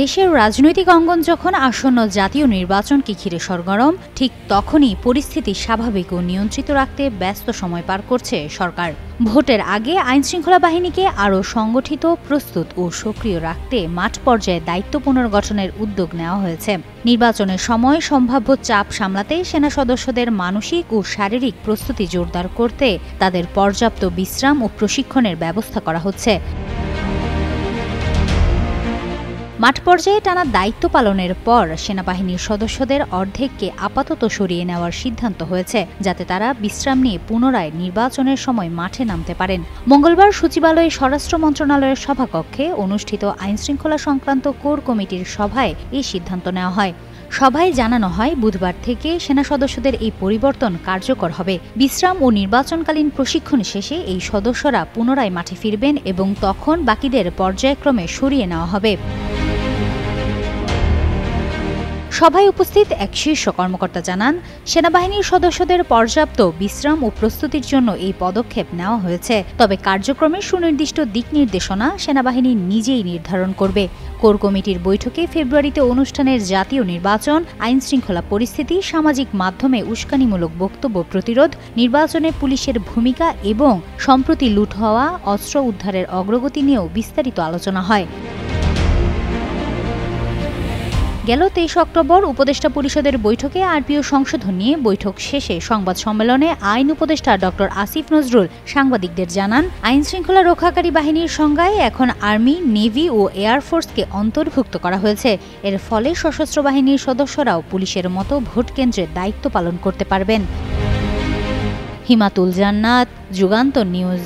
দেশের রাজনৈতিক অঙ্গন যখন আসন্ন জাতীয় নির্বাচনকে ঘিরে সরগরম, ঠিক তখনই পরিস্থিতি স্বাভাবিক ও নিয়ন্ত্রিত রাখতে ব্যস্ত সময় পার করছে সরকার। ভোটের আগে আইনশৃঙ্খলা বাহিনীকে আরও সংগঠিত, প্রস্তুত ও সক্রিয় রাখতে মাঠ পর্যায়ে দায়িত্ব পুনর্গঠনের উদ্যোগ নেওয়া হয়েছে। নির্বাচনের সময় সম্ভাব্য চাপ সামলাতে সেনা সদস্যদের মানসিক ও শারীরিক প্রস্তুতি জোরদার করতে তাদের পর্যাপ্ত বিশ্রাম ও প্রশিক্ষণের ব্যবস্থা করা হচ্ছে। মাঠ পর্যায়ে টানা দায়িত্ব পালনের পর সেনাবাহিনীর সদস্যদের অর্ধেককে আপাতত সরিয়ে নেওয়ার সিদ্ধান্ত হয়েছে, যাতে তারা বিশ্রাম নিয়ে পুনরায় নির্বাচনের সময় মাঠে নামতে পারেন। মঙ্গলবার সচিবালয়ে স্বরাষ্ট্র মন্ত্রণালয়ের সভাকক্ষে অনুষ্ঠিত আইনশৃঙ্খলা সংক্রান্ত কোর কমিটির সভায় এই সিদ্ধান্ত নেওয়া হয়। সভায় জানানো হয়, বুধবার থেকে সেনা সদস্যদের এই পরিবর্তন কার্যকর হবে। বিশ্রাম ও নির্বাচনকালীন প্রশিক্ষণ শেষে এই সদস্যরা পুনরায় মাঠে ফিরবেন এবং তখন বাকিদের পর্যায়ক্রমে সরিয়ে নেওয়া হবে। সভায় উপস্থিত এক শীর্ষ কর্মকর্তা জানান, সেনাবাহিনীর সদস্যদের পর্যাপ্ত বিশ্রাম ও প্রস্তুতির জন্য এই পদক্ষেপ নেওয়া হয়েছে। তবে কার্যক্রমের সুনির্দিষ্ট দিক নির্দেশনা সেনাবাহিনী নিজেই নির্ধারণ করবে। কোর কমিটির বৈঠকে ফেব্রুয়ারিতে অনুষ্ঠানের জাতীয় নির্বাচন, আইনশৃঙ্খলা পরিস্থিতি, সামাজিক মাধ্যমে উস্কানিমূলক বক্তব্য প্রতিরোধ, নির্বাচনে পুলিশের ভূমিকা এবং সম্প্রতি লুট হওয়া অস্ত্র উদ্ধারের অগ্রগতি নিয়েও বিস্তারিত আলোচনা হয়। গেল 23 অক্টোবর উপদেষ্টা পরিষদের বৈঠকে আরপিও সংশোধন নিয়ে বৈঠক শেষে সংবাদ সম্মেলনে আইন উপদেষ্টা ডক্টর আসিফ নজরুল সাংবাদিকদের জানান, আইনশৃঙ্খলা রক্ষাকারী বাহিনীর সংজ্ঞায় এখন আর্মি, নেভি ও এয়ারফোর্সকে অন্তর্ভুক্ত করা হয়েছে। এর ফলে সশস্ত্র বাহিনীর সদস্যরাও পুলিশের মতো ভোট কেন্দ্রে দায়িত্ব পালন করতে পারবেন। হিমাতুল জান্নাত, যুগান্তর নিউজ।